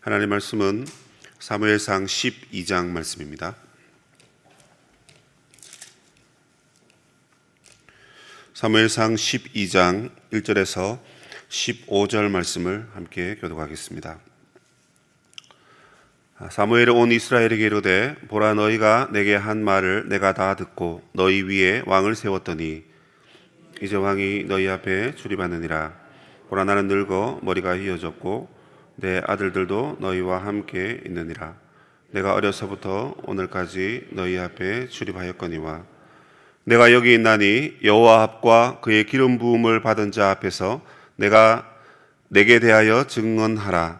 하나님 말씀은 사무엘상 12장 말씀입니다. 사무엘상 12장 1절에서 15절 말씀을 함께 교독하겠습니다. 사무엘이 온 이스라엘에게 이르되 보라, 너희가 내게 한 말을 내가 다 듣고 너희 위에 왕을 세웠더니 이제 왕이 너희 앞에 출입하느니라. 보라, 나는 늙어 머리가 휘어졌고 내 아들들도 너희와 함께 있느니라. 내가 어려서부터 오늘까지 너희 앞에 출입하였거니와 내가 여기 있나니 여호와 앞과 그의 기름 부음을 받은 자 앞에서 내가 내게 대하여 증언하라.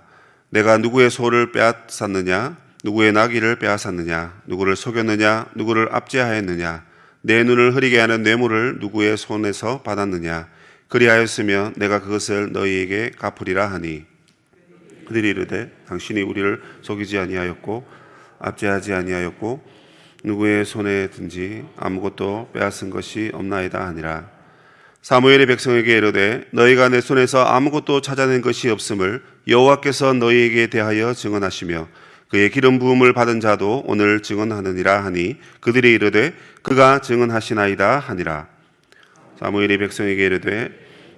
내가 누구의 소를 빼앗았느냐, 누구의 나귀를 빼앗았느냐, 누구를 속였느냐, 누구를 압제하였느냐, 내 눈을 흐리게 하는 뇌물을 누구의 손에서 받았느냐. 그리하였으면 내가 그것을 너희에게 갚으리라 하니, 그들이 이르되 당신이 우리를 속이지 아니하였고 압제하지 아니하였고 누구의 손에 든지 아무것도 빼앗은 것이 없나이다 하니라. 사무엘이 백성에게 이르되 너희가 내 손에서 아무것도 찾아낸 것이 없음을 여호와께서 너희에게 대하여 증언하시며 그의 기름 부음을 받은 자도 오늘 증언하느니라 하니, 그들이 이르되 그가 증언하시나이다 하니라. 사무엘이 백성에게 이르되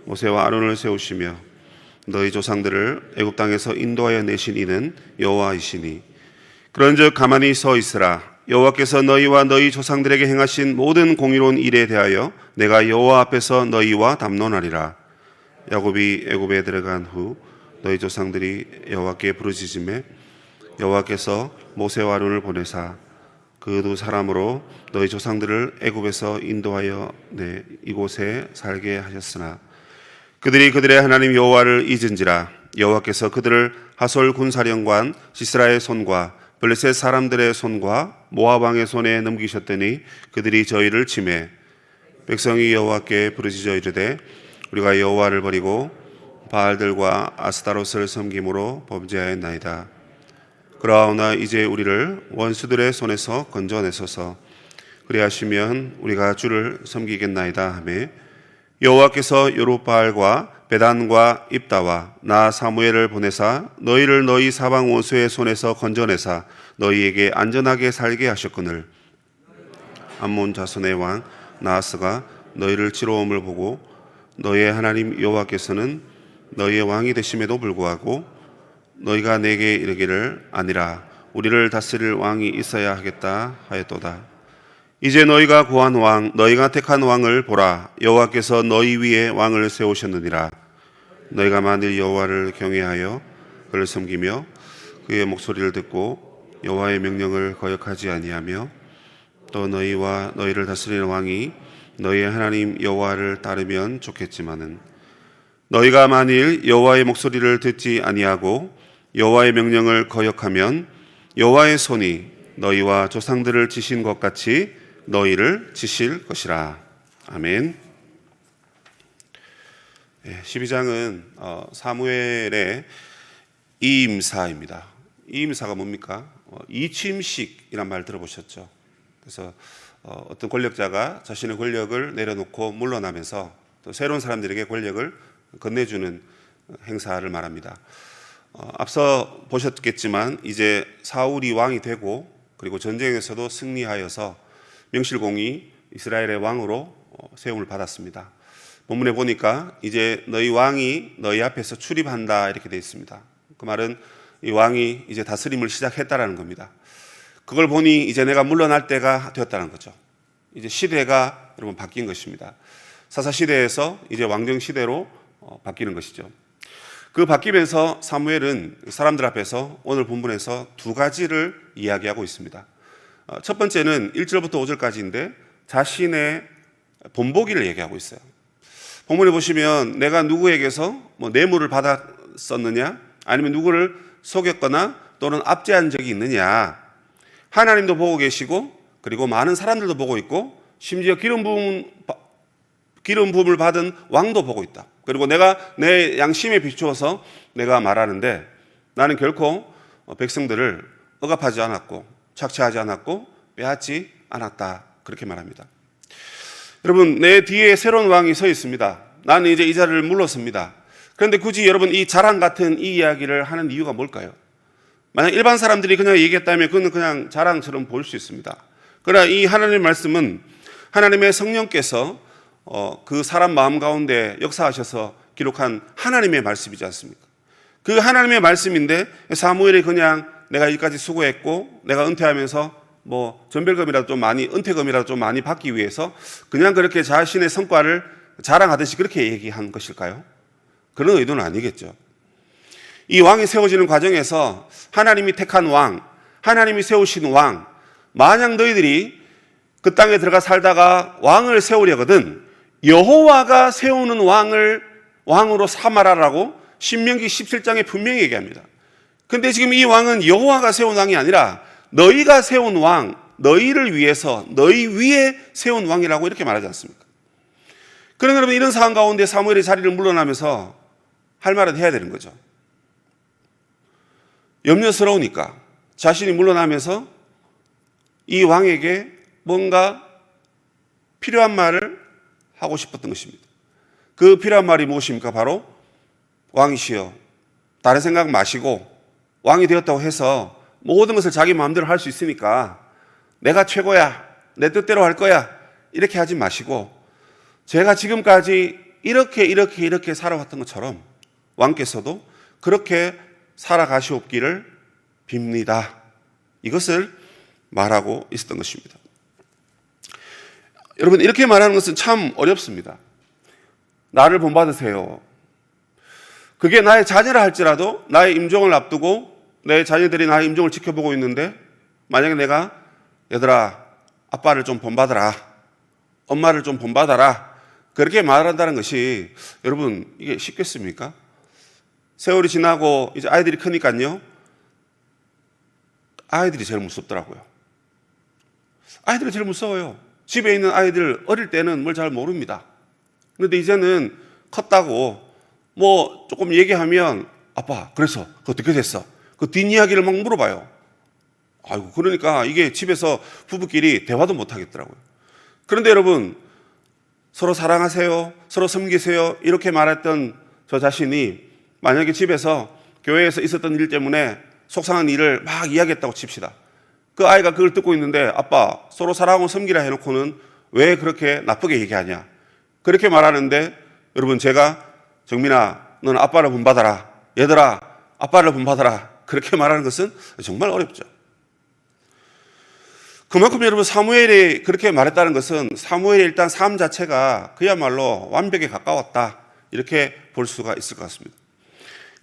모세와 아론을 세우시며 너희 조상들을 애굽 땅에서 인도하여 내신 이는 여호와이시니 그런즉 가만히 서 있으라. 여호와께서 너희와 너희 조상들에게 행하신 모든 공의로운 일에 대하여 내가 여호와 앞에서 너희와 담론하리라. 야곱이 애굽에 들어간 후 너희 조상들이 여호와께 부르짖음에 여호와께서 모세와 아론을 보내사 그 두 사람으로 너희 조상들을 애굽에서 인도하여 내 이곳에 살게 하셨으나 그들이 그들의 하나님 여호와를 잊은지라. 여호와께서 그들을 하솔 군사령관 시스라의 손과 블레셋 사람들의 손과 모압 왕의 손에 넘기셨더니 그들이 저희를 치매 백성이 여호와께 부르짖어 이르되 우리가 여호와를 버리고 바알들과 아스타롯을 섬김으로 범죄하였나이다. 그러하오나 이제 우리를 원수들의 손에서 건져내소서. 그리하시면 우리가 주를 섬기겠나이다 하매 여호와께서 여룹바알과 베단과 입다와 나 사무엘을 보내사 너희를 너희 사방 원수의 손에서 건져내사 너희에게 안전하게 살게 하셨거늘 암몬 자손의 왕 나하스가 너희를 치러 om을 보고 너희의 하나님 여호와께서는 너희의 왕이 되심에도 불구하고 너희가 내게 이르기를 아니라 우리를 다스릴 왕이 있어야 하겠다 하였도다. 이제 너희가 구한 왕, 너희가 택한 왕을 보라. 여호와께서 너희 위에 왕을 세우셨느니라. 너희가 만일 여호와를 경외하여 그를 섬기며 그의 목소리를 듣고 여호와의 명령을 거역하지 아니하며 또 너희와 너희를 다스리는 왕이 너희의 하나님 여호와를 따르면 좋겠지만은 너희가 만일 여호와의 목소리를 듣지 아니하고 여호와의 명령을 거역하면 여호와의 손이 너희와 조상들을 치신 것 같이 너희를 치실 것이라. 아멘. 12장은 사무엘의 이임사입니다. 이임사가 뭡니까? 이침식이란 말 들어보셨죠? 그래서 어떤 권력자가 자신의 권력을 내려놓고 물러나면서 또 새로운 사람들에게 권력을 건네주는 행사를 말합니다. 앞서 보셨겠지만 이제 사울이 왕이 되고 그리고 전쟁에서도 승리하여서 명실공히 이스라엘의 왕으로 세움을 받았습니다. 본문에 보니까 이제 너희 왕이 너희 앞에서 출입한다 이렇게 되어 있습니다. 그 말은 이 왕이 이제 다스림을 시작했다라는 겁니다. 그걸 보니 이제 내가 물러날 때가 되었다는 거죠. 이제 시대가 여러분 바뀐 것입니다. 사사시대에서 이제 왕정시대로 바뀌는 것이죠. 그 바뀌면서 사무엘은 사람들 앞에서 오늘 본문에서 두 가지를 이야기하고 있습니다. 첫 번째는 1절부터 5절까지인데 자신의 본보기를 얘기하고 있어요. 본문에 보시면 내가 누구에게서 뇌물을 받았었느냐, 아니면 누구를 속였거나 또는 압제한 적이 있느냐. 하나님도 보고 계시고 그리고 많은 사람들도 보고 있고 심지어 기름 부음을 받은 왕도 보고 있다. 그리고 내가 내 양심에 비추어서 내가 말하는데 나는 결코 백성들을 억압하지 않았고 착취하지 않았고 빼앗지 않았다. 그렇게 말합니다. 여러분, 내 뒤에 새로운 왕이 서 있습니다. 나는 이제 이 자리를 물러섭니다. 그런데 굳이 여러분 이 자랑 같은 이 이야기를 하는 이유가 뭘까요? 만약 일반 사람들이 그냥 얘기했다면 그건 그냥 자랑처럼 보일 수 있습니다. 그러나 이 하나님의 말씀은 하나님의 성령께서 그 사람 마음 가운데 역사하셔서 기록한 하나님의 말씀이지 않습니까? 그 하나님의 말씀인데 사무엘이 그냥 내가 여기까지 수고했고 내가 은퇴하면서 뭐 전별금이라도 좀 많이, 은퇴금이라도 좀 많이 받기 위해서 그냥 그렇게 자신의 성과를 자랑하듯이 그렇게 얘기한 것일까요? 그런 의도는 아니겠죠. 이 왕이 세워지는 과정에서 하나님이 택한 왕, 하나님이 세우신 왕, 만약 너희들이 그 땅에 들어가 살다가 왕을 세우려거든 여호와가 세우는 왕을 왕으로 삼아라라고 신명기 17장에 분명히 얘기합니다. 근데 지금 이 왕은 여호와가 세운 왕이 아니라 너희가 세운 왕, 너희를 위해서 너희 위에 세운 왕이라고 이렇게 말하지 않습니까? 그러나 여러분, 이런 상황 가운데 사무엘이 자리를 물러나면서 할 말은 해야 되는 거죠. 염려스러우니까 자신이 물러나면서 이 왕에게 뭔가 필요한 말을 하고 싶었던 것입니다. 그 필요한 말이 무엇입니까? 바로 왕이시여, 다른 생각 마시고 왕이 되었다고 해서 모든 것을 자기 마음대로 할 수 있으니까 내가 최고야, 내 뜻대로 할 거야, 이렇게 하지 마시고 제가 지금까지 이렇게 살아왔던 것처럼 왕께서도 그렇게 살아가시옵기를 빕니다. 이것을 말하고 있었던 것입니다. 여러분, 이렇게 말하는 것은 참 어렵습니다. 나를 본받으세요. 그게 나의 자녀라 할지라도 나의 임종을 앞두고 내 자녀들이 나의 임종을 지켜보고 있는데 만약에 내가 얘들아 아빠를 좀 본받아라, 엄마를 좀 본받아라, 그렇게 말한다는 것이 여러분 이게 쉽겠습니까? 세월이 지나고 이제 아이들이 크니까요, 아이들이 제일 무섭더라고요. 아이들이 제일 무서워요. 집에 있는 아이들 어릴 때는 뭘 잘 모릅니다. 그런데 이제는 컸다고 뭐 조금 얘기하면 아빠 그래서 그거 어떻게 됐어? 그 뒷이야기를 막 물어봐요. 아이고, 그러니까 이게 집에서 부부끼리 대화도 못 하겠더라고요. 그런데 여러분, 서로 사랑하세요, 서로 섬기세요 이렇게 말했던 저 자신이 만약에 집에서 교회에서 있었던 일 때문에 속상한 일을 막 이야기했다고 칩시다. 그 아이가 그걸 듣고 있는데 아빠 서로 사랑하고 섬기라 해놓고는 왜 그렇게 나쁘게 얘기하냐, 그렇게 말하는데 여러분, 제가 정민아 너는 아빠를 본받아라, 얘들아 아빠를 본받아라, 그렇게 말하는 것은 정말 어렵죠. 그만큼 여러분, 사무엘이 그렇게 말했다는 것은 사무엘의 일단 삶 자체가 그야말로 완벽에 가까웠다, 이렇게 볼 수가 있을 것 같습니다.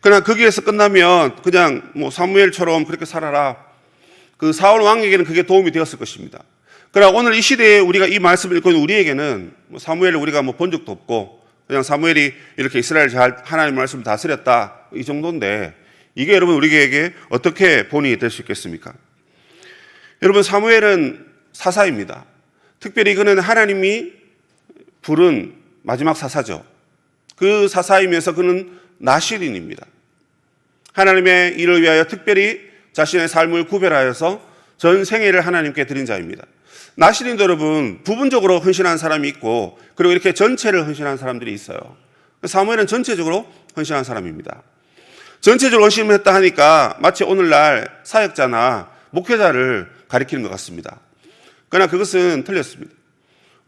그러나 거기에서 끝나면 그냥 뭐 사무엘처럼 그렇게 살아라, 그 사울 왕에게는 그게 도움이 되었을 것입니다. 그러나 오늘 이 시대에 우리가 이 말씀을 읽고 있는 우리에게는 뭐 사무엘을 우리가 뭐 본 적도 없고 그냥 사무엘이 이렇게 이스라엘 잘 하나님의 말씀을 다스렸다, 이 정도인데 이게 여러분 우리에게 어떻게 본이 될 수 있겠습니까? 여러분, 사무엘은 사사입니다. 특별히 그는 하나님이 부른 마지막 사사죠. 그 사사이면서 그는 나실인입니다. 하나님의 일을 위하여 특별히 자신의 삶을 구별하여서 전 생애를 하나님께 드린 자입니다. 나실인도 여러분 부분적으로 헌신한 사람이 있고 그리고 이렇게 전체를 헌신한 사람들이 있어요. 사무엘은 전체적으로 헌신한 사람입니다. 전체적으로 헌신을 했다 하니까 마치 오늘날 사역자나 목회자를 가리키는 것 같습니다. 그러나 그것은 틀렸습니다.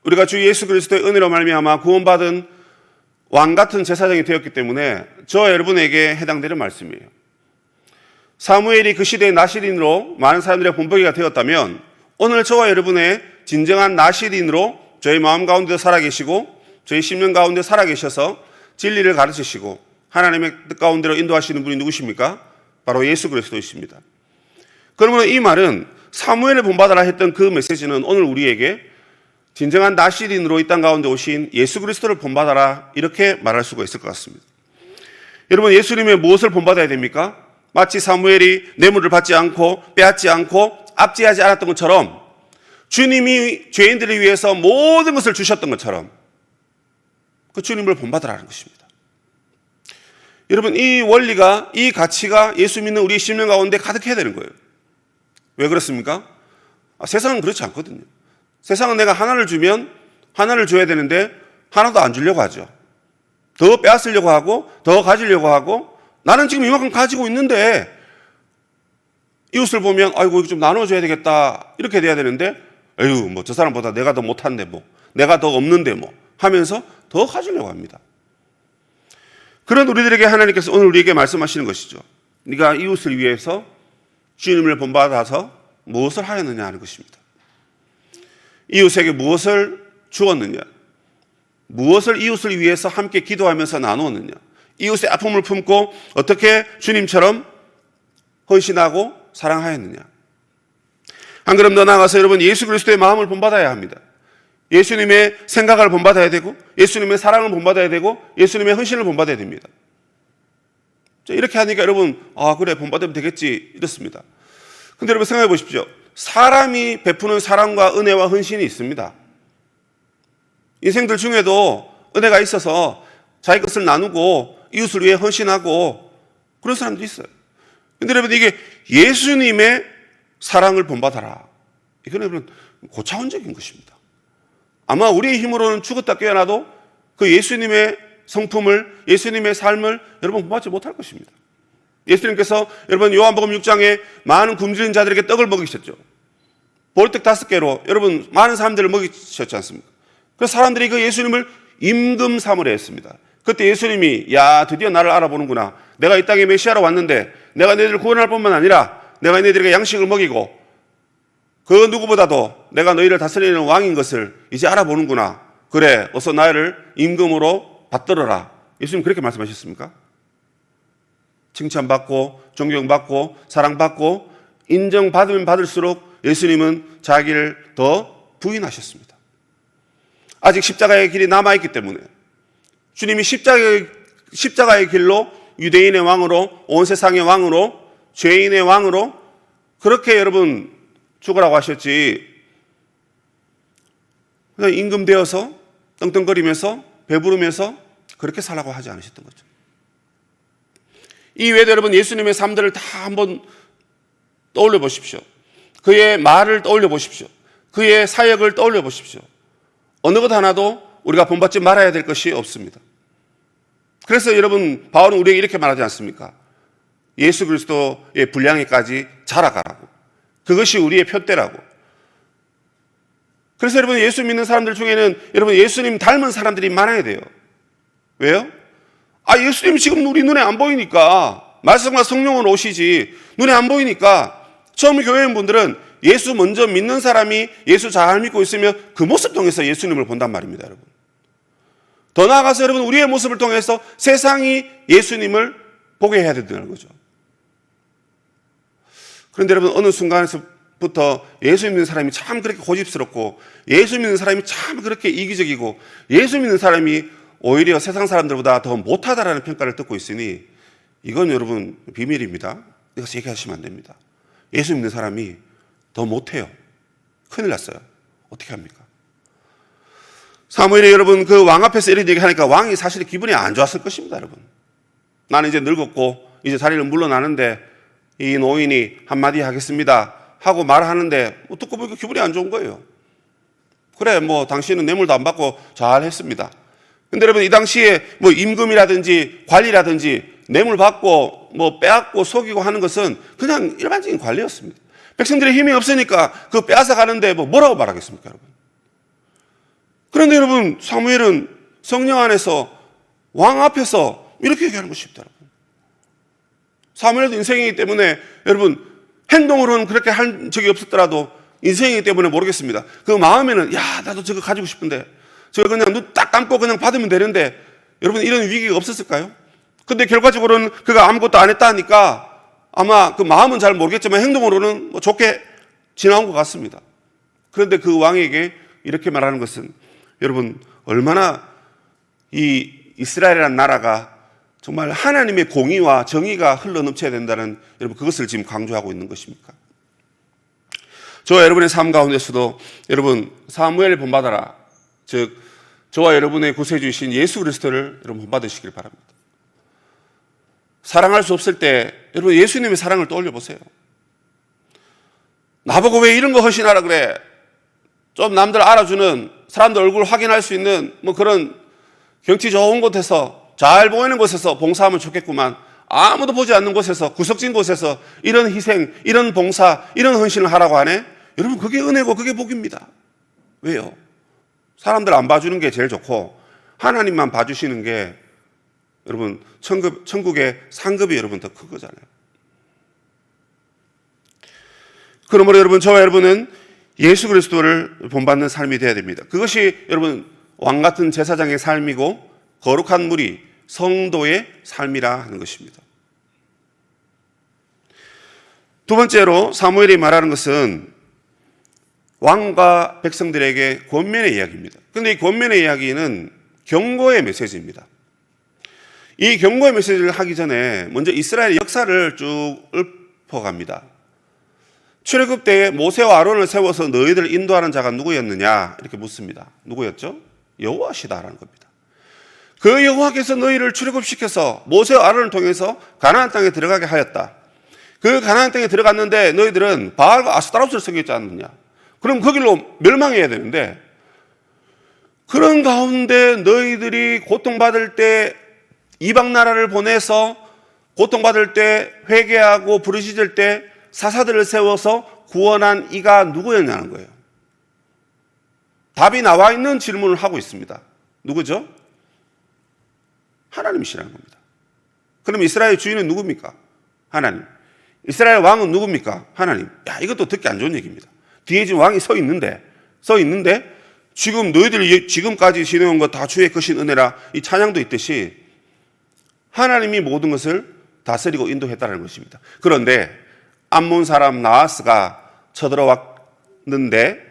우리가 주 예수 그리스도의 은혜로 말미암아 구원받은 왕 같은 제사장이 되었기 때문에 저와 여러분에게 해당되는 말씀이에요. 사무엘이 그 시대의 나실인으로 많은 사람들의 본보기가 되었다면 오늘 저와 여러분의 진정한 나실인으로 저희 마음 가운데 살아계시고 저희 심령 가운데 살아계셔서 진리를 가르치시고 하나님의 뜻 가운데로 인도하시는 분이 누구십니까? 바로 예수 그리스도이십니다. 그러면 이 말은 사무엘을 본받아라 했던 그 메시지는 오늘 우리에게 진정한 나실인으로 이 땅 가운데 오신 예수 그리스도를 본받아라, 이렇게 말할 수가 있을 것 같습니다. 여러분, 예수님의 무엇을 본받아야 됩니까? 마치 사무엘이 뇌물을 받지 않고 빼앗지 않고 압제하지 않았던 것처럼 주님이 죄인들을 위해서 모든 것을 주셨던 것처럼 그 주님을 본받으라는 것입니다. 여러분, 이 원리가, 이 가치가 예수 믿는 우리 심령 가운데 가득해야 되는 거예요. 왜 그렇습니까? 세상은 그렇지 않거든요. 세상은 내가 하나를 주면 하나를 줘야 되는데 하나도 안 주려고 하죠. 더 빼앗으려고 하고 더 가지려고 하고 나는 지금 이만큼 가지고 있는데 이웃을 보면 아이고 이거 좀 나눠줘야 되겠다 이렇게 돼야 되는데 에휴 뭐 저 사람보다 내가 더 못한데 뭐 내가 더 없는데 뭐 하면서 더 가지려고 합니다. 그런 우리들에게 하나님께서 오늘 우리에게 말씀하시는 것이죠. 네가 이웃을 위해서 주님을 본받아서 무엇을 하였느냐 하는 것입니다. 이웃에게 무엇을 주었느냐, 무엇을 이웃을 위해서 함께 기도하면서 나누었느냐, 이웃의 아픔을 품고 어떻게 주님처럼 헌신하고 사랑하였느냐. 한 걸음 더 나아가서 여러분 예수 그리스도의 마음을 본받아야 합니다. 예수님의 생각을 본받아야 되고 예수님의 사랑을 본받아야 되고 예수님의 헌신을 본받아야 됩니다. 이렇게 하니까 여러분 그래 본받으면 되겠지 이렇습니다. 근데 여러분 생각해 보십시오. 사람이 베푸는 사랑과 은혜와 헌신이 있습니다. 인생들 중에도 은혜가 있어서 자기 것을 나누고 이웃을 위해 헌신하고 그런 사람도 있어요. 근데 여러분 이게 예수님의 사랑을 본받아라. 이건 여러분 고차원적인 것입니다. 아마 우리의 힘으로는 죽었다 깨어나도 그 예수님의 성품을, 예수님의 삶을 여러분 본받지 못할 것입니다. 예수님께서 여러분 요한복음 6장에 많은 굶주린 자들에게 떡을 먹이셨죠. 보리떡 5개로 여러분 많은 사람들을 먹이셨지 않습니까? 그래서 사람들이 그 예수님을 임금 삼으려 했습니다. 그때 예수님이 야 드디어 나를 알아보는구나. 내가 이 땅에 메시아로 왔는데 내가 너희들을 구원할 뿐만 아니라 내가 너희들에게 양식을 먹이고 그 누구보다도 내가 너희를 다스리는 왕인 것을 이제 알아보는구나. 그래 어서 나를 임금으로 받들어라. 예수님 그렇게 말씀하셨습니까? 칭찬받고 존경받고 사랑받고 인정받으면 받을수록 예수님은 자기를 더 부인하셨습니다. 아직 십자가의 길이 남아있기 때문에 주님이 십자가의 길로 유대인의 왕으로 온 세상의 왕으로 죄인의 왕으로 그렇게 여러분 죽으라고 하셨지 그냥 임금 되어서 떵떵거리면서 배부르면서 그렇게 살라고 하지 않으셨던 거죠. 이 외에도 여러분 예수님의 삶들을 다 한번 떠올려 보십시오. 그의 말을 떠올려 보십시오. 그의 사역을 떠올려 보십시오. 어느 것 하나도 우리가 본받지 말아야 될 것이 없습니다. 그래서 여러분 바울은 우리에게 이렇게 말하지 않습니까? 예수 그리스도의 분량에까지 자라가라고. 그것이 우리의 표대라고. 그래서 여러분 예수 믿는 사람들 중에는 여러분 예수님 닮은 사람들이 많아야 돼요. 왜요? 예수님 지금 우리 눈에 안 보이니까 말씀과 성령은 오시지 눈에 안 보이니까 처음 교회인분들은 예수 먼저 믿는 사람이 예수 잘 믿고 있으면 그 모습 통해서 예수님을 본단 말입니다. 여러분 더 나아가서 여러분 우리의 모습을 통해서 세상이 예수님을 보게 해야 된다는 거죠. 그런데 여러분 어느 순간에서부터 예수 믿는 사람이 참 그렇게 고집스럽고 예수 믿는 사람이 참 그렇게 이기적이고 예수 믿는 사람이 오히려 세상 사람들보다 더 못하다라는 평가를 듣고 있으니 이건 여러분 비밀입니다. 이것을 얘기하시면 안 됩니다. 예수 믿는 사람이 더 못해요. 큰일 났어요. 어떻게 합니까? 사무엘이 여러분 그 왕 앞에서 이런 얘기하니까 왕이 사실 기분이 안 좋았을 것입니다. 여러분 나는 이제 늙었고 이제 자리를 물러나는데 이 노인이 한마디 하겠습니다 하고 말하는데 듣고 보니까 기분이 안 좋은 거예요. 그래 뭐 당신은 뇌물도 안 받고 잘 했습니다. 근데 여러분 이 당시에 뭐 임금이라든지 관리라든지 뇌물 받고 뭐 빼앗고 속이고 하는 것은 그냥 일반적인 관리였습니다. 백성들의 힘이 없으니까 그 빼앗아 가는데 뭐라고 말하겠습니까 여러분? 그런데 여러분 사무엘은 성령 안에서 왕 앞에서 이렇게 얘기하는 것입니다. 여러분. 사무엘도 인생이기 때문에 여러분 행동으로는 그렇게 한 적이 없었더라도 인생이기 때문에 모르겠습니다. 그 마음에는 야 나도 저거 가지고 싶은데 저거 그냥 눈 딱 감고 그냥 받으면 되는데 여러분 이런 위기가 없었을까요? 근데 결과적으로는 그가 아무것도 안 했다 하니까 아마 그 마음은 잘 모르겠지만 행동으로는 뭐 좋게 지나온 것 같습니다. 그런데 그 왕에게 이렇게 말하는 것은 여러분 얼마나 이 이스라엘이라는 나라가 정말 하나님의 공의와 정의가 흘러넘쳐야 된다는 여러분 그것을 지금 강조하고 있는 것입니까? 저와 여러분의 삶 가운데서도 여러분 사무엘을 본받아라. 즉 저와 여러분의 구세주이신 예수 그리스도를 여러분 본받으시길 바랍니다. 사랑할 수 없을 때 여러분 예수님의 사랑을 떠올려 보세요. 나보고 왜 이런 거 헌신하라 그래? 좀 남들 알아주는 사람들 얼굴 확인할 수 있는 뭐 그런 경치 좋은 곳에서 잘 보이는 곳에서 봉사하면 좋겠구만. 아무도 보지 않는 곳에서, 구석진 곳에서 이런 희생, 이런 봉사, 이런 헌신을 하라고 하네? 여러분, 그게 은혜고 그게 복입니다. 왜요? 사람들 안 봐주는 게 제일 좋고 하나님만 봐주시는 게 여러분 천국의 상급이 여러분 더 큰 거잖아요. 그러므로 여러분, 저와 여러분은 예수 그리스도를 본받는 삶이 되어야 됩니다. 그것이 여러분 왕 같은 제사장의 삶이고 거룩한 무리 성도의 삶이라 하는 것입니다. 두 번째로 사무엘이 말하는 것은 왕과 백성들에게 권면의 이야기입니다. 그런데 이 권면의 이야기는 경고의 메시지입니다. 이 경고의 메시지를 하기 전에 먼저 이스라엘의 역사를 쭉 읊어갑니다. 출애굽 때에 모세와 아론을 세워서 너희들을 인도하는 자가 누구였느냐 이렇게 묻습니다. 누구였죠? 여호와시다라는 겁니다. 그 여호와께서 너희를 출애굽시켜서 모세와 아론을 통해서 가나안 땅에 들어가게 하였다. 그 가나안 땅에 들어갔는데 너희들은 바알과 아스타롯을 섬겼지 않느냐. 그럼 그 길로 멸망해야 되는데 그런 가운데 너희들이 고통받을 때 이방 나라를 보내서 고통받을 때 회개하고 부르짖을 때 사사들을 세워서 구원한 이가 누구였냐는 거예요. 답이 나와 있는 질문을 하고 있습니다. 누구죠? 하나님이시라는 겁니다. 그럼 이스라엘 주인은 누굽니까? 하나님. 이스라엘 왕은 누굽니까? 하나님. 야, 이것도 듣기 안 좋은 얘기입니다. 뒤에 지금 왕이 서 있는데 지금 너희들이 지금까지 지내온 것 다 주의 크신 은혜라 이 찬양도 있듯이 하나님이 모든 것을 다스리고 인도했다는 것입니다. 그런데 암몬 사람 나하스가 쳐들어왔는데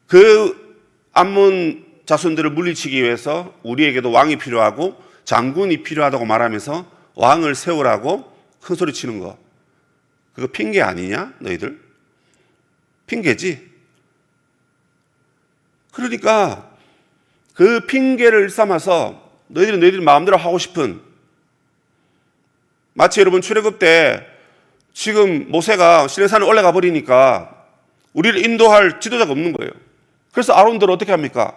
그 암몬 자손들을 물리치기 위해서 우리에게도 왕이 필요하고 장군이 필요하다고 말하면서 왕을 세우라고 큰 소리 치는 거, 그거 핑계 아니냐 너희들? 핑계지. 그러니까 그 핑계를 일삼아서 너희들이 마음대로 하고 싶은, 마치 여러분 출애굽 때 지금 모세가 시내산에 올라가 버리니까 우리를 인도할 지도자가 없는 거예요. 그래서 아론들 어떻게 합니까?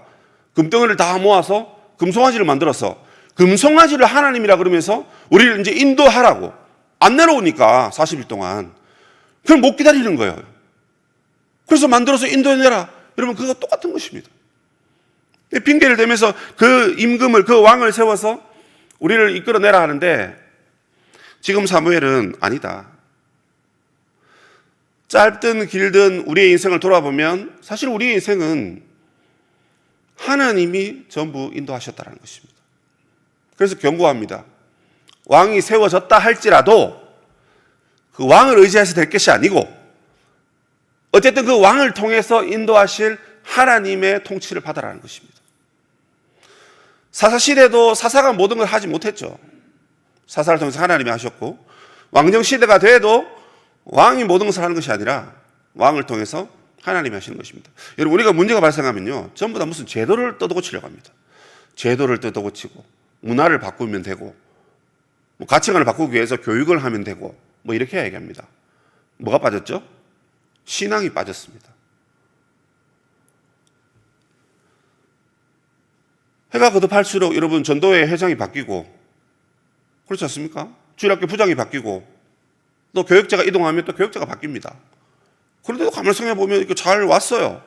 금덩이를 다 모아서 금송아지를 만들어서 금송아지를 하나님이라 그러면서 우리를 이제 인도하라고 안 내려오니까 40일 동안 그걸 못 기다리는 거예요. 그래서 만들어서 인도해내라. 여러분 그거 똑같은 것입니다. 핑계를 대면서 그 임금을, 그 왕을 세워서 우리를 이끌어내라 하는데 지금 사무엘은 아니다. 짧든 길든 우리의 인생을 돌아보면 사실 우리의 인생은 하나님이 전부 인도하셨다는 것입니다. 그래서 경고합니다. 왕이 세워졌다 할지라도 그 왕을 의지해서 될 것이 아니고 어쨌든 그 왕을 통해서 인도하실 하나님의 통치를 받아라는 것입니다. 사사시대도 사사가 모든 걸 하지 못했죠. 사사를 통해서 하나님이 하셨고, 왕정시대가 돼도 왕이 모든 것을 하는 것이 아니라 왕을 통해서 하나님이 하시는 것입니다. 여러분, 우리가 문제가 발생하면요, 전부 다 무슨 제도를 뜯어고치려고 합니다. 제도를 뜯어고치고 문화를 바꾸면 되고 가치관을 바꾸기 위해서 교육을 하면 되고 이렇게 얘기합니다. 뭐가 빠졌죠? 신앙이 빠졌습니다. 해가 거듭할수록 여러분 전도회 회장이 바뀌고 그렇지 않습니까? 주일학교 부장이 바뀌고 또 교역자가 이동하면 또 교역자가 바뀝니다. 그런데도 가만히 생각해 보면 이렇게 잘 왔어요.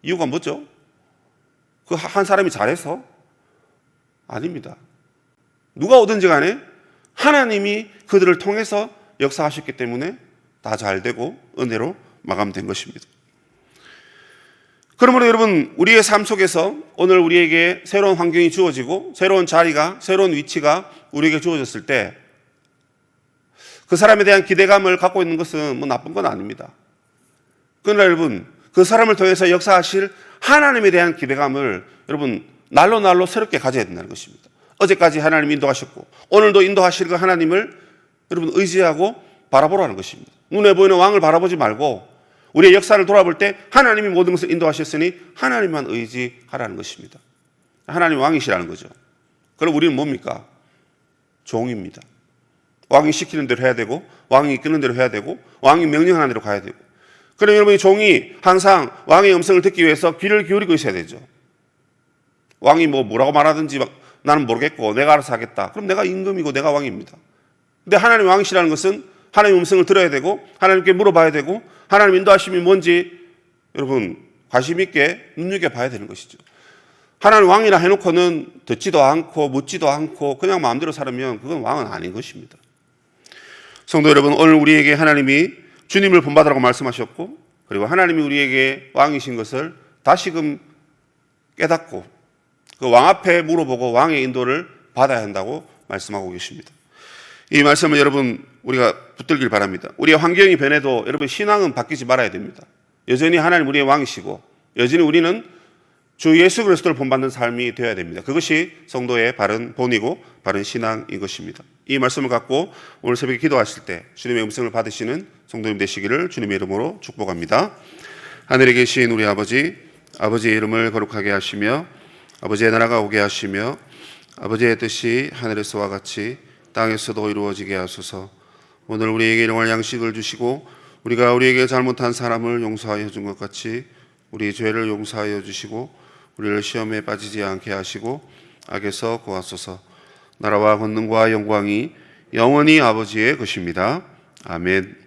이유가 뭐죠? 그 한 사람이 잘해서? 아닙니다. 누가 오든지 간에 하나님이 그들을 통해서 역사하셨기 때문에 다 잘 되고 은혜로 마감된 것입니다. 그러므로 여러분, 우리의 삶 속에서 오늘 우리에게 새로운 환경이 주어지고 새로운 자리가, 새로운 위치가 우리에게 주어졌을 때 그 사람에 대한 기대감을 갖고 있는 것은 나쁜 건 아닙니다. 그러나 여러분, 그 사람을 통해서 역사하실 하나님에 대한 기대감을 여러분 날로 새롭게 가져야 된다는 것입니다. 어제까지 하나님이 인도하셨고 오늘도 인도하실 그 하나님을 여러분 의지하고 바라보라는 것입니다. 눈에 보이는 왕을 바라보지 말고 우리의 역사를 돌아볼 때 하나님이 모든 것을 인도하셨으니 하나님만 의지하라는 것입니다. 하나님 왕이시라는 거죠. 그럼 우리는 뭡니까? 종입니다. 왕이 시키는 대로 해야 되고 왕이 이끄는 대로 해야 되고 왕이 명령하는 대로 가야 되고, 그럼 여러분이 종이 항상 왕의 음성을 듣기 위해서 귀를 기울이고 있어야 되죠. 왕이 뭐라고 말하든지 나는 모르겠고 내가 알아서 하겠다. 그럼 내가 임금이고 내가 왕입니다. 근데 하나님 왕이시라는 것은 하나님의 음성을 들어야 되고 하나님께 물어봐야 되고 하나님 인도하심이 뭔지 여러분 관심 있게 눈여겨봐야 되는 것이죠. 하나님 왕이라 해놓고는 듣지도 않고 묻지도 않고 그냥 마음대로 살면 그건 왕은 아닌 것입니다. 성도 여러분, 오늘 우리에게 하나님이 주님을 본받으라고 말씀하셨고 그리고 하나님이 우리에게 왕이신 것을 다시금 깨닫고 그 왕 앞에 물어보고 왕의 인도를 받아야 한다고 말씀하고 계십니다. 이 말씀을 여러분 우리가 붙들길 바랍니다. 우리의 환경이 변해도 여러분 신앙은 바뀌지 말아야 됩니다. 여전히 하나님 우리의 왕이시고 여전히 우리는 주 예수 그리스도를 본받는 삶이 되어야 됩니다. 그것이 성도의 바른 본이고 바른 신앙인 것입니다. 이 말씀을 갖고 오늘 새벽에 기도하실 때 주님의 음성을 받으시는 성도님 되시기를 주님의 이름으로 축복합니다. 하늘에 계신 우리 아버지, 아버지의 이름을 거룩하게 하시며 아버지의 나라가 오게 하시며 아버지의 뜻이 하늘에서와 같이 땅에서도 이루어지게 하소서. 오늘 우리에게 일용할 양식을 주시고 우리가 우리에게 잘못한 사람을 용서하여 준 것 같이 우리 죄를 용서하여 주시고 우리를 시험에 빠지지 않게 하시고 악에서 구하소서. 나라와 권능과 영광이 영원히 아버지의 것입니다. 아멘.